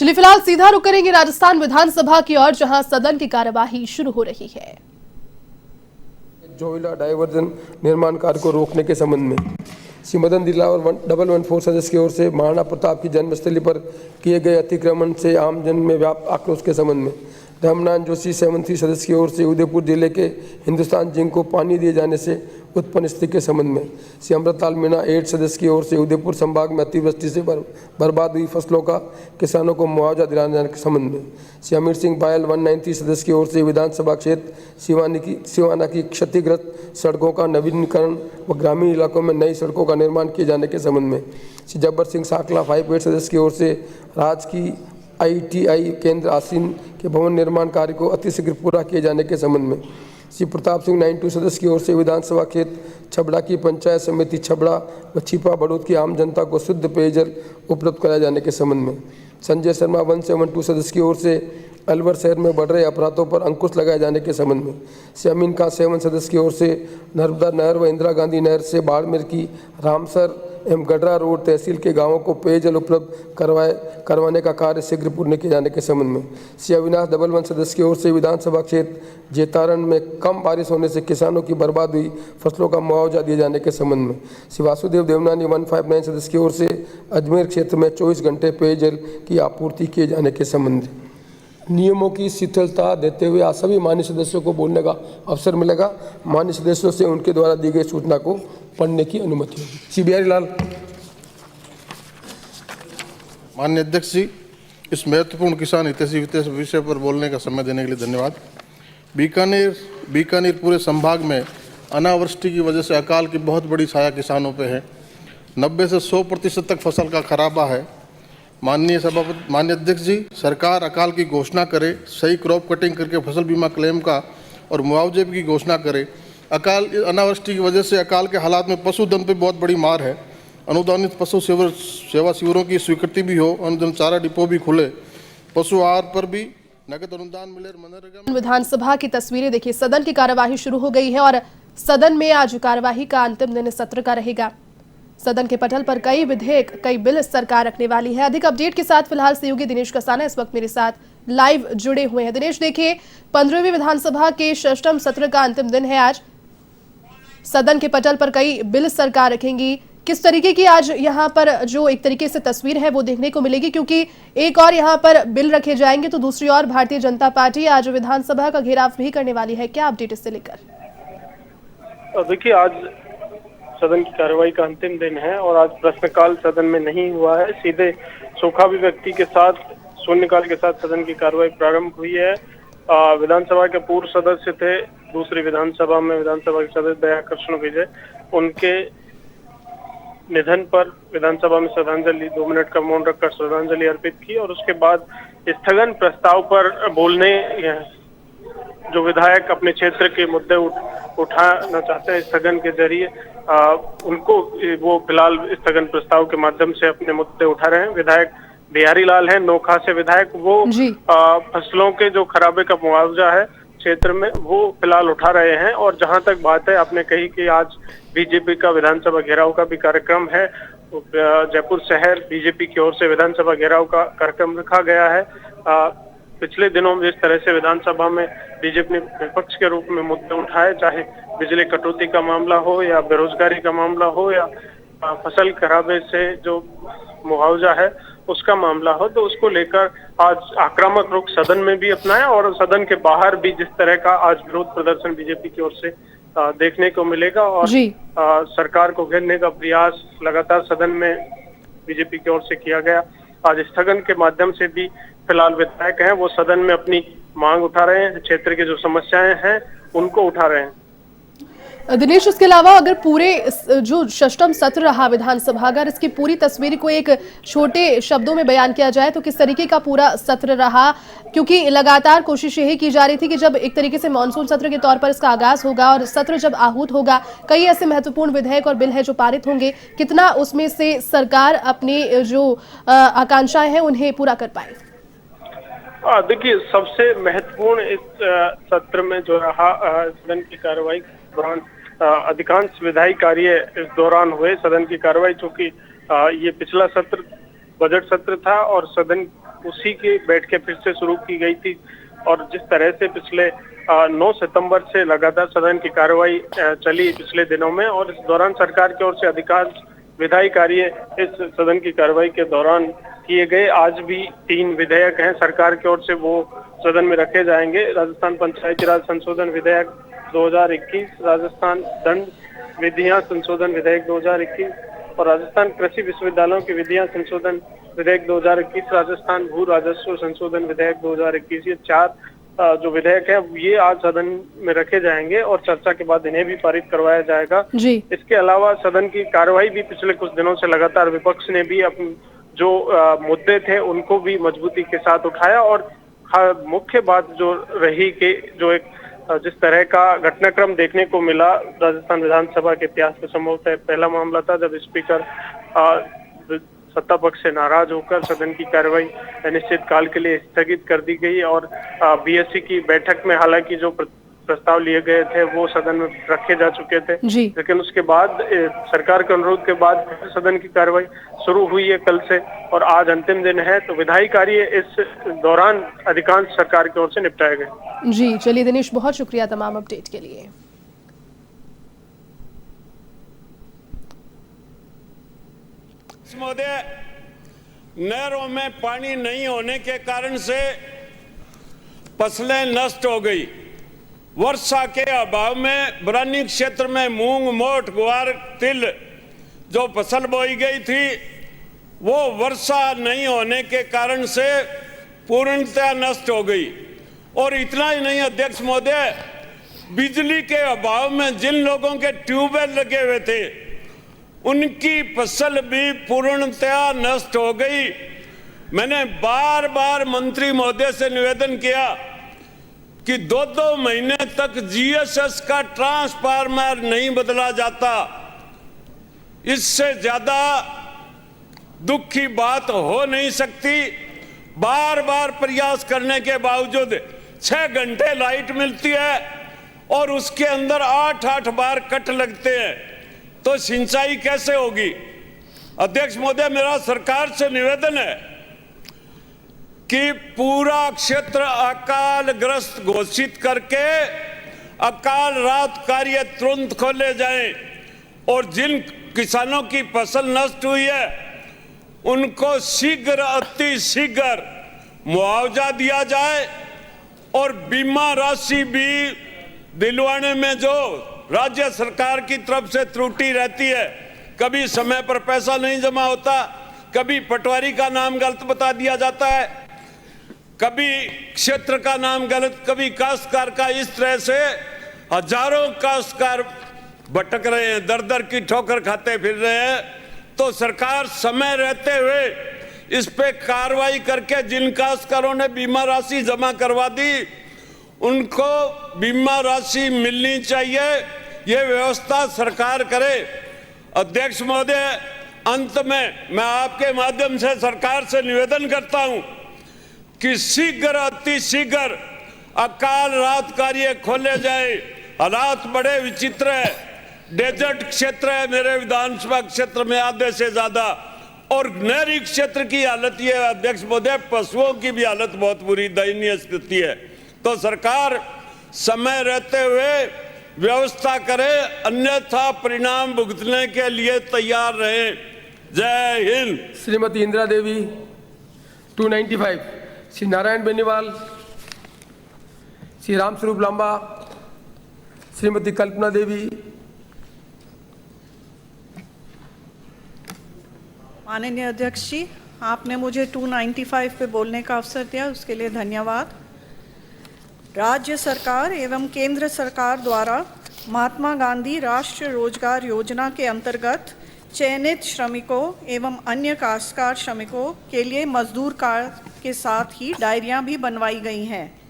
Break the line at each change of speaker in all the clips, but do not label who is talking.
चलिए फिलहाल सीधा रुख करेंगे राजस्थान विधानसभा की ओर, जहां सदन की कार्यवाही शुरू हो रही है।
जोइला डायवर्जन निर्माण कार्य को रोकने के संबंध में श्री मदन दिलावर 1114 सदस्य की ओर से महाराणा प्रताप की जन्मस्थली पर किए गए अतिक्रमण से आम जन में व्याप्त आक्रोश के संबंध में रामनारायण जोशी 73 सदस्य की ओर से उदयपुर जिले के हिंदुस्तान जिंक को पानी दिए जाने से उत्पन्न स्थिति के संबंध में श्री अमृतलाल मीणा 8 सदस्य की ओर से उदयपुर संभाग में अतिवृष्टि से बर्बाद हुई फसलों का किसानों को मुआवजा दिलाने जाने के संबंध में श्री अमीर सिंह बायल 190 सदस्य की ओर से विधानसभा क्षेत्र सिवाना की क्षतिग्रस्त सड़कों का नवीनीकरण व ग्रामीण इलाकों में नई सड़कों का निर्माण किए जाने के संबंध में श्री जब्बर सिंह साकला 58 सदस्य की ओर से राज्य की ITI केंद्र आसीन के भवन निर्माण कार्य को अतिशीघ्र पूरा किए जाने के संबंध में श्री प्रताप सिंह 92 सदस्य की ओर से विधानसभा क्षेत्र छबड़ा की पंचायत समिति छबड़ा व छिपा बड़ौद की आम जनता को शुद्ध पेयजल उपलब्ध कराए जाने के संबंध में संजय शर्मा 172 सदस्य की ओर से अलवर शहर में बढ़ रहे अपराधों पर अंकुश लगाए जाने के संबंध में श्री अमीन खान 7 सदस्य की ओर से नर्मदा नहर व इंदिरा गांधी नहर से बाड़मेर की रामसर एवं गडरा रोड तहसील के गांवों को पेयजल उपलब्ध करवाने का कार्य शीघ्र पूर्ण किए जाने के संबंध में श्री अविनाश 11 सदस्य की ओर से विधानसभा क्षेत्र जेतारण में कम बारिश होने से किसानों की बर्बाद हुई फसलों का मुआवजा दिए जाने के संबंध में श्री वासुदेव देवनानी 159 सदस्य की ओर से अजमेर क्षेत्र में 24 घंटे पेयजल की आपूर्ति किए जाने के संबंध में नियमों की शिथिलता देते हुए आज सभी मान्य सदस्यों को बोलने का अवसर मिलेगा। मान्य सदस्यों से उनके द्वारा दी गई सूचना को पढ़ने की अनुमति होगी। श्री बिहारी लाल।
माननीय अध्यक्ष जी, इस महत्वपूर्ण किसान हितैषी विषय पर बोलने का समय देने के लिए धन्यवाद। बीकानेर पूरे संभाग में अनावृष्टि की वजह से अकाल की बहुत बड़ी छाया किसानों पे है। 90 से 100% तक फसल का खराबा है। माननीय सभापति, माननीय अध्यक्ष जी, सरकार अकाल की घोषणा करे, सही क्रॉप कटिंग करके फसल बीमा क्लेम का और मुआवजे की घोषणा करे। अनावृष्टि की वजह से अकाल के हालात में पशुधन पे बहुत बड़ी मार है। अनुदानित पशु सेवा शिविरों की स्वीकृति भी हो, अनुदान चारा डिपो भी खुले, पशु आहार पर भी नगद अनुदान मिले। मनरेगा
विधानसभा की तस्वीरें देखिए, सदन की कार्यवाही शुरू हो गई है और सदन में आज कार्यवाही का अंतिम दिन सत्र का रहेगा। सदन के पटल पर कई विधेयक, कई बिल सरकार रखने वाली है। अधिक अपडेट के साथ फिलहाल सहयोगी दिनेश कसाना इस वक्त मेरे साथ लाइव जुड़े हुए हैं। दिनेश, देखिए 15वीं विधानसभा के षष्ठम सत्र का अंतिम दिन है आज। सदन के पटल पर कई बिल सरकार रखेंगी। किस तरीके की आज यहाँ पर जो एक तरीके से तस्वीर है वो देखने को मिलेगी, क्योंकि एक और यहाँ पर बिल रखे जाएंगे तो दूसरी ओर भारतीय जनता पार्टी आज विधानसभा का घेराव भी करने वाली है। क्या अपडेट इससे लेकर?
देखिए, आज सदन की कार्रवाई का अंतिम दिन है और आज प्रश्नकाल सदन में नहीं हुआ है। सीधे शोकाभिव्यक्ति के साथ, शून्यकाल के साथ सदन की कार्रवाई प्रारंभ हुई है। विधानसभा के पूर्व सदस्य थे दूसरी विधानसभा में, विधानसभा के सदस्य दया कृष्ण विजय, उनके निधन पर विधानसभा में श्रद्धांजलि 2 मिनट का मौन रखकर श्रद्धांजलि अर्पित की और उसके बाद स्थगन प्रस्ताव पर बोलने जो विधायक अपने क्षेत्र के मुद्दे उठाना चाहते हैं स्थगन के जरिए, उनको वो फिलहाल स्थगन प्रस्ताव के माध्यम से अपने मुद्दे उठा रहे हैं। विधायक बिहारी लाल है नोखा से विधायक, वो फसलों के जो खराबे का मुआवजा है क्षेत्र में वो फिलहाल उठा रहे हैं। और जहां तक बात है, आपने कही कि आज बीजेपी का विधानसभा घेराव का भी कार्यक्रम है। जयपुर शहर बीजेपी की ओर से विधानसभा घेराव का कार्यक्रम रखा गया है। पिछले दिनों में जिस तरह से विधानसभा में बीजेपी ने विपक्ष के रूप में मुद्दे उठाए, चाहे बिजली कटौती का मामला हो या बेरोजगारी का मामला हो या फसल खराबे से जो मुआवजा है उसका मामला हो, तो उसको लेकर आज आक्रामक रुख सदन में भी अपनाया और सदन के बाहर भी जिस तरह का आज विरोध प्रदर्शन बीजेपी की ओर से देखने को मिलेगा और सरकार को घेरने का प्रयास लगातार सदन में बीजेपी की ओर से किया गया। आज स्थगन के माध्यम से भी फिलहाल विधायक हैं वो सदन में अपनी मांग उठा रहे हैं, क्षेत्र की जो समस्याएं हैं उनको उठा रहे हैं।
दिनेश, इसके अलावा अगर पूरे जो षष्ठम सत्र रहा विधानसभा, अगर इसकी पूरी तस्वीर को एक छोटे शब्दों में बयान किया जाए तो किस तरीके का पूरा सत्र रहा? क्योंकि लगातार कोशिश यही की जा रही थी कि जब एक तरीके से मानसून सत्र के तौर पर इसका आगाज होगा और सत्र जब आहूत होगा, कई ऐसे महत्वपूर्ण विधेयक और बिल है जो पारित होंगे, कितना उसमें से सरकार अपनी जो आकांक्षाएं हैं उन्हें पूरा कर पाए?
देखिए, सबसे महत्वपूर्ण इस सत्र में जो रहा सदन की कार्रवाई के दौरान अधिकांश विधायी कार्य इस दौरान हुए। सदन की कार्रवाई, चूंकि ये पिछला सत्र बजट सत्र था और सदन उसी की बैठकें फिर से शुरू की गई थी। और जिस तरह से पिछले 9 सितंबर से लगातार सदन की कार्रवाई चली पिछले दिनों में, और इस दौरान सरकार की ओर से अधिकांश विधायी कार्य इस सदन की कार्रवाई के दौरान किए गए। आज भी 3 विधेयक हैं सरकार की ओर से, वो सदन में रखे जाएंगे। राजस्थान पंचायती राज संशोधन विधेयक 2021, राजस्थान दंड विधियां संशोधन विधेयक 2021 और राजस्थान कृषि विश्वविद्यालयों की विधियां संशोधन विधेयक 2021, राजस्थान भू राजस्व संशोधन विधेयक 2021। ये 4 जो विधेयक है ये आज सदन में रखे जाएंगे और चर्चा के बाद इन्हें भी पारित करवाया जाएगा
जी।
इसके अलावा सदन की कार्रवाई भी पिछले कुछ दिनों से लगातार विपक्ष ने भी अपने जो मुद्दे थे उनको भी मजबूती के साथ उठाया। और मुख्य बात जो रही कि जो एक जिस तरह का घटनाक्रम देखने को मिला राजस्थान विधानसभा के इतिहास में संभवतः पहला मामला था जब स्पीकर सत्ता पक्ष से नाराज होकर सदन की कार्रवाई अनिश्चित काल के लिए स्थगित कर दी गई। और बीएससी की बैठक में हालांकि जो प्रस्ताव लिए गए थे वो सदन में रखे जा चुके थे, लेकिन उसके बाद सरकार के अनुरोध के बाद सदन की कार्रवाई शुरू हुई है कल से और आज अंतिम दिन है। तो विधायी कार्य इस दौरान अधिकांश सरकार की ओर से निपटाए गए।
जी चलिए दिनेश, बहुत शुक्रिया तमाम अपडेट के लिए।
महोदय, नहरों में पानी नहीं होने के कारण से फसलें नष्ट हो गई। वर्षा के अभाव में बरानी क्षेत्र में मूंग, मोठ, ग्वार, तिल जो फसल बोई गई थी वो वर्षा नहीं होने के कारण से पूर्णतः नष्ट हो गई। और इतना ही नहीं अध्यक्ष महोदय, बिजली के अभाव में जिन लोगों के ट्यूबवेल लगे हुए थे उनकी फसल भी पूर्णतः नष्ट हो गई। मैंने बार बार मंत्री महोदय से निवेदन किया कि 2-2 महीने तक जीएसएस का ट्रांसफार्मर नहीं बदला जाता। इससे ज्यादा दुख की बात हो नहीं सकती। बार बार प्रयास करने के बावजूद 6 घंटे लाइट मिलती है और उसके अंदर 8-8 बार कट लगते हैं, तो सिंचाई कैसे होगी? अध्यक्ष महोदय, मेरा सरकार से निवेदन है कि पूरा क्षेत्र अकाल ग्रस्त घोषित करके अकाल राहत कार्य तुरंत खोले जाएं और जिन किसानों की फसल नष्ट हुई है उनको शीघ्र अति शीघ्र मुआवजा दिया जाए और बीमा राशि भी दिलवाने में जो राज्य सरकार की तरफ से त्रुटि रहती है, कभी समय पर पैसा नहीं जमा होता, कभी पटवारी का नाम गलत बता दिया जाता है, कभी क्षेत्र का नाम गलत, कभी काश्तकार का। इस तरह से हजारों काश्तकार भटक रहे हैं, दर दर की ठोकर खाते फिर रहे हैं। तो सरकार समय रहते हुए इस पे कार्रवाई करके जिन काश्तकारों ने बीमा राशि जमा करवा दी उनको बीमा राशि मिलनी चाहिए, ये व्यवस्था सरकार करे। अध्यक्ष महोदय, अंत में मैं आपके माध्यम से सरकार से निवेदन करता हूं कि शीघ्र अति शीघ्र अकाल राहत कार्य खोले जाए। हालात बड़े विचित्र है, डेजर्ट क्षेत्र है मेरे विधानसभा क्षेत्र में आधे से ज्यादा, और नहरी क्षेत्र की हालत ये है अध्यक्ष महोदय, पशुओं की भी हालत बहुत बुरी दयनीय स्थिति है। तो सरकार समय रहते हुए व्यवस्था करे, अन्यथा परिणाम भुगतने के लिए तैयार रहे। जय हिंद।
श्रीमती इंदिरा देवी 295, श्री नारायण बेनीवाल, श्री रामस्वरूप लांबा, श्रीमती कल्पना देवी।
माननीय अध्यक्ष जी, आपने मुझे 295 पे बोलने का अवसर दिया, उसके लिए धन्यवाद। राज्य सरकार एवं केंद्र सरकार द्वारा महात्मा गांधी राष्ट्रीय रोजगार योजना के अंतर्गत चयनित श्रमिकों एवं अन्य काश्तकार श्रमिकों के लिए मजदूर कार्ड के साथ ही डायरियां भी बनवाई गई हैं,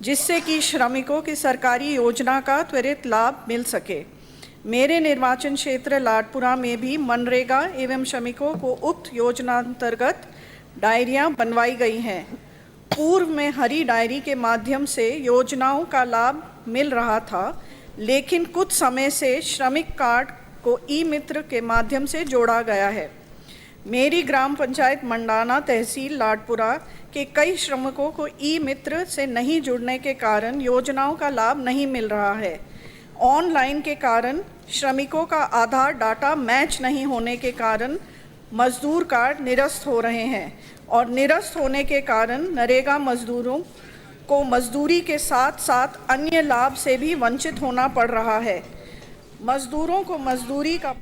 जिससे कि श्रमिकों की सरकारी योजना का त्वरित लाभ मिल सके। मेरे निर्वाचन क्षेत्र लाडपुरा में भी मनरेगा एवं श्रमिकों को उक्त योजना अंतर्गत डायरियां बनवाई गई हैं। पूर्व में हरी डायरी के माध्यम से योजनाओं का लाभ मिल रहा था, लेकिन कुछ समय से श्रमिक कार्ड को ई मित्र के माध्यम से जोड़ा गया है। मेरी ग्राम पंचायत मंडाना तहसील लाडपुरा के कई श्रमिकों को ई मित्र से नहीं जुड़ने के कारण योजनाओं का लाभ नहीं मिल रहा है। ऑनलाइन के कारण श्रमिकों का आधार डाटा मैच नहीं होने के कारण मजदूर कार्ड निरस्त हो रहे हैं और निरस्त होने के कारण नरेगा मजदूरों को मजदूरी के साथ साथ अन्य लाभ से भी वंचित होना पड़ रहा है। मजदूरों को मजदूरी का